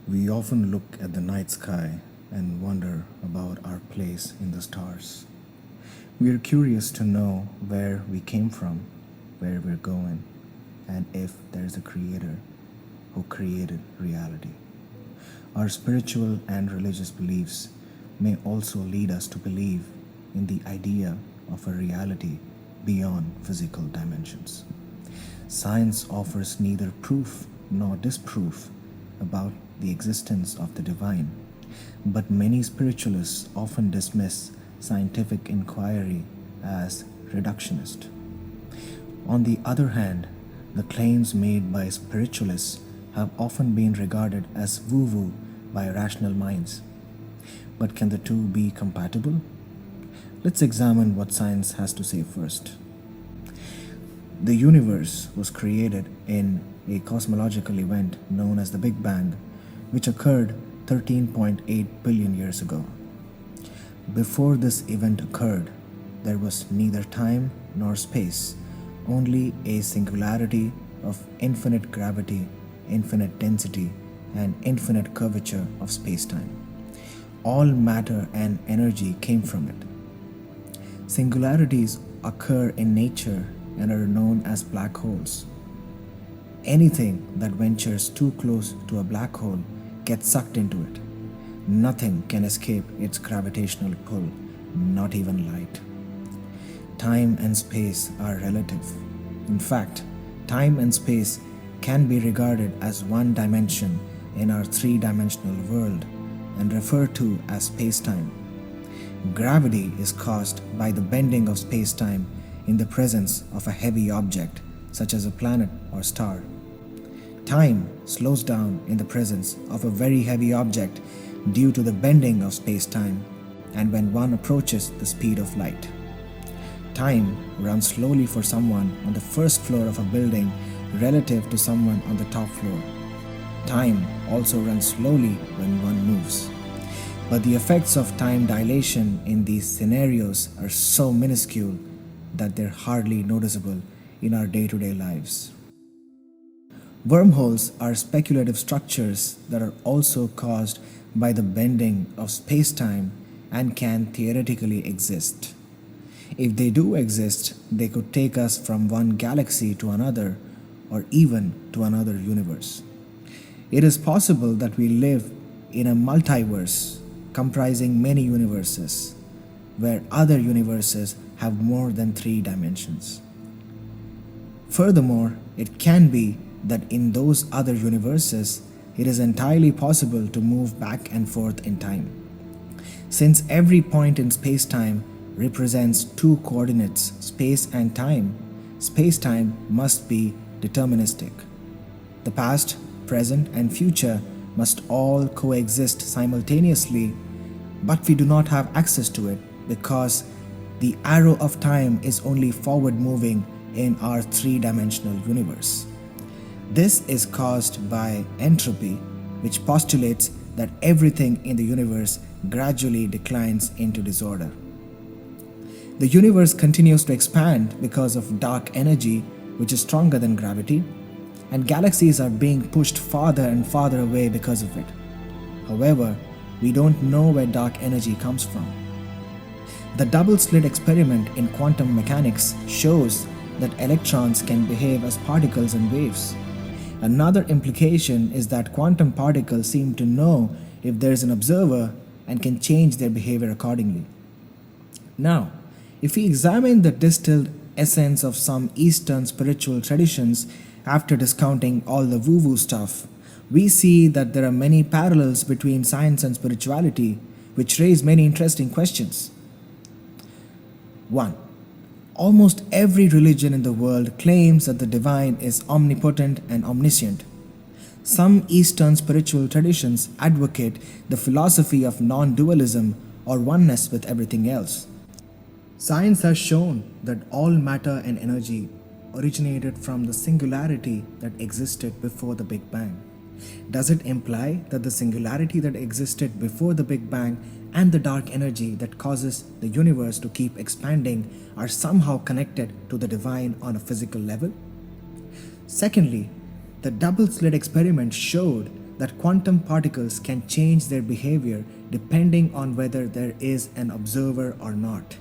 We often look at the night sky and wonder about our place in the stars. We are curious to know where we came from, where we're going, and if there's a creator who created reality. Our spiritual and religious beliefs may also lead us to believe in the idea of a reality beyond physical dimensions. Science offers neither proof nor disproof about the existence of the divine, but many spiritualists often dismiss scientific inquiry as reductionist. On the other hand, the claims made by spiritualists have often been regarded as woo woo by rational minds. But can the two be compatible? Let's examine what science has to say first. The universe was created in a cosmological event known as the Big Bang, which occurred 13.8 billion years ago. Before this event occurred, there was neither time nor space, only a singularity of infinite gravity, infinite density, and infinite curvature of space-time. All matter and energy came from it. Singularities occur in nature and are known as black holes. Anything that ventures too close to a black hole gets sucked into it. Nothing can escape its gravitational pull, not even light. Time and space are relative. In fact, time and space can be regarded as one dimension in our three-dimensional world and referred to as space-time. Gravity is caused by the bending of space-time in the presence of a heavy object, such as a planet or star. Time slows down in the presence of a very heavy object due to the bending of space-time and when one approaches the speed of light. Time runs slowly for someone on the first floor of a building relative to someone on the top floor. Time also runs slowly when one moves. But the effects of time dilation in these scenarios are so minuscule that they're hardly noticeable in our day-to-day lives. Wormholes are speculative structures that are also caused by the bending of space-time and can theoretically exist. If they do exist, they could take us from one galaxy to another or even to another universe. It is possible that we live in a multiverse comprising many universes, where other universes have more than three dimensions. Furthermore, it can be that in those other universes, it is entirely possible to move back and forth in time. Since every point in space-time represents two coordinates, space and time, space-time must be deterministic. The past, present, and future must all coexist simultaneously, but we do not have access to it because the arrow of time is only forward moving in our three-dimensional universe. This is caused by entropy, which postulates that everything in the universe gradually declines into disorder. The universe continues to expand because of dark energy, which is stronger than gravity, and galaxies are being pushed farther and farther away because of it. However, we don't know where dark energy comes from. The double-slit experiment in quantum mechanics shows that electrons can behave as particles and waves. Another implication is that quantum particles seem to know if there is an observer and can change their behavior accordingly. Now, if we examine the distilled essence of some Eastern spiritual traditions after discounting all the woo-woo stuff, we see that there are many parallels between science and spirituality, which raise many interesting questions. 1. Almost every religion in the world claims that the divine is omnipotent and omniscient. Some Eastern spiritual traditions advocate the philosophy of non-dualism or oneness with everything else. Science has shown that all matter and energy originated from the singularity that existed before the Big Bang. Does it imply that the singularity that existed before the Big Bang and the dark energy that causes the universe to keep expanding are somehow connected to the divine on a physical level? Secondly, the double-slit experiment showed that quantum particles can change their behavior depending on whether there is an observer or not.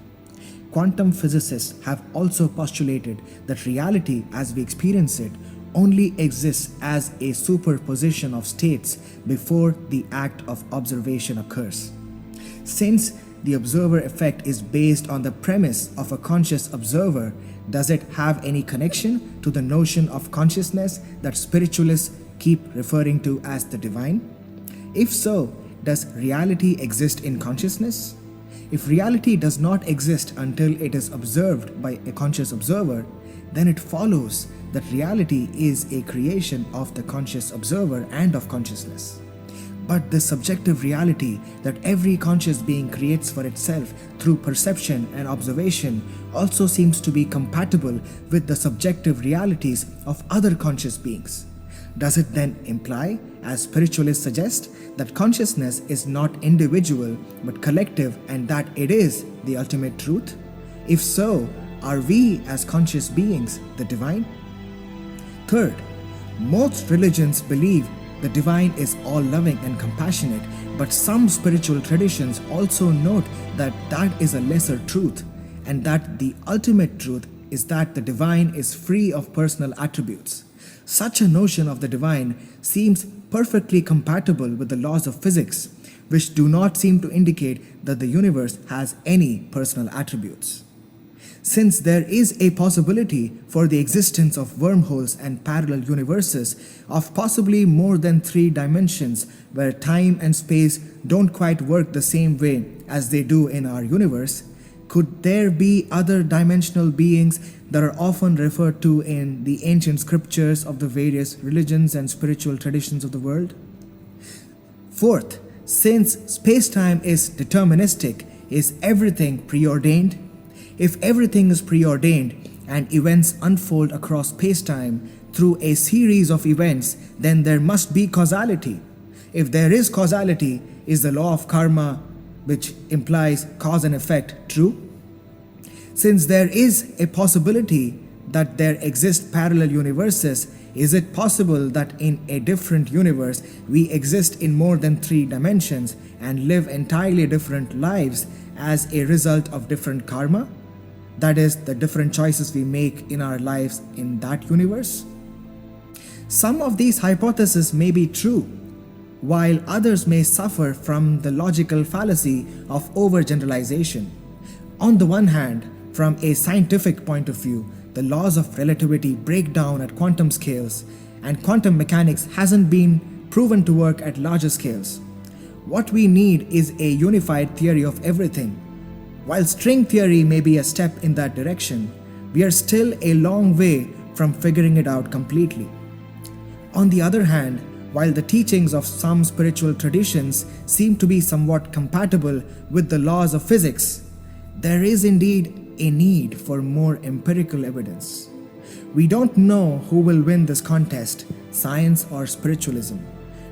Quantum physicists have also postulated that reality as we experience it only exists as a superposition of states before the act of observation occurs. Since the observer effect is based on the premise of a conscious observer, does it have any connection to the notion of consciousness that spiritualists keep referring to as the divine? If so, does reality exist in consciousness? If reality does not exist until it is observed by a conscious observer, then it follows that reality is a creation of the conscious observer and of consciousness. But this subjective reality that every conscious being creates for itself through perception and observation also seems to be compatible with the subjective realities of other conscious beings. Does it then imply, as spiritualists suggest, that consciousness is not individual but collective and that it is the ultimate truth? If so, are we as conscious beings the divine? Third, most religions believe the divine is all-loving and compassionate, but some spiritual traditions also note that that is a lesser truth and that the ultimate truth is that the divine is free of personal attributes. Such a notion of the divine seems perfectly compatible with the laws of physics, which do not seem to indicate that the universe has any personal attributes. Since there is a possibility for the existence of wormholes and parallel universes of possibly more than 3 dimensions where time and space don't quite work the same way as they do in our universe, could there be other dimensional beings that are often referred to in the ancient scriptures of the various religions and spiritual traditions of the world? Fourth, since space-time is deterministic, is everything preordained? If everything is preordained and events unfold across space-time through a series of events, then there must be causality. If there is causality, is the law of karma, which implies cause and effect, true? Since there is a possibility that there exist parallel universes, is it possible that in a different universe we exist in more than 3 dimensions and live entirely different lives as a result of different karma? That is, the different choices we make in our lives in that universe? Some of these hypotheses may be true, while others may suffer from the logical fallacy of overgeneralization. On the one hand, from a scientific point of view, the laws of relativity break down at quantum scales, and quantum mechanics hasn't been proven to work at larger scales. What we need is a unified theory of everything. While string theory may be a step in that direction, we are still a long way from figuring it out completely. On the other hand, while the teachings of some spiritual traditions seem to be somewhat compatible with the laws of physics, there is indeed a need for more empirical evidence. We don't know who will win this contest, science or spiritualism.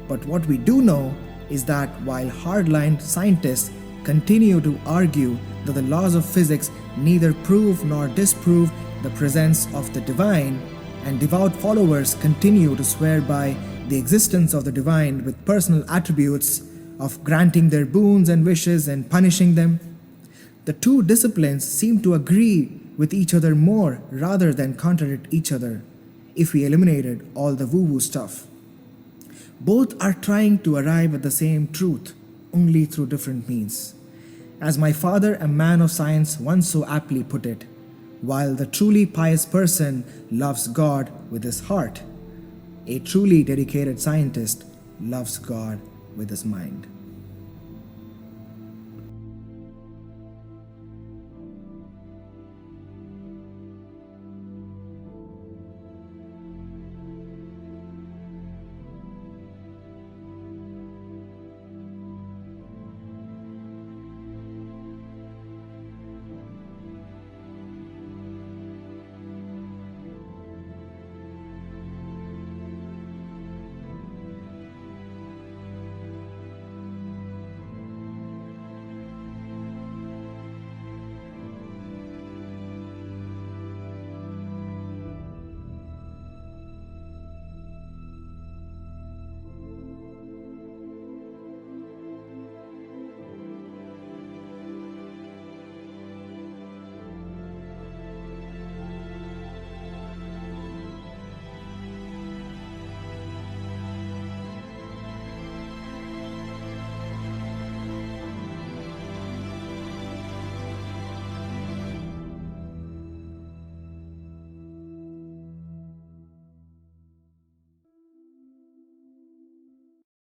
But what we do know is that while hardline scientists continue to argue that the laws of physics neither prove nor disprove the presence of the divine, and devout followers continue to swear by the existence of the divine with personal attributes of granting their boons and wishes and punishing them, the two disciplines seem to agree with each other more rather than contradict each other if we eliminated all the woo-woo stuff. Both are trying to arrive at the same truth, only through different means. As my father, a man of science, once so aptly put it, while the truly pious person loves God with his heart, a truly dedicated scientist loves God with his mind.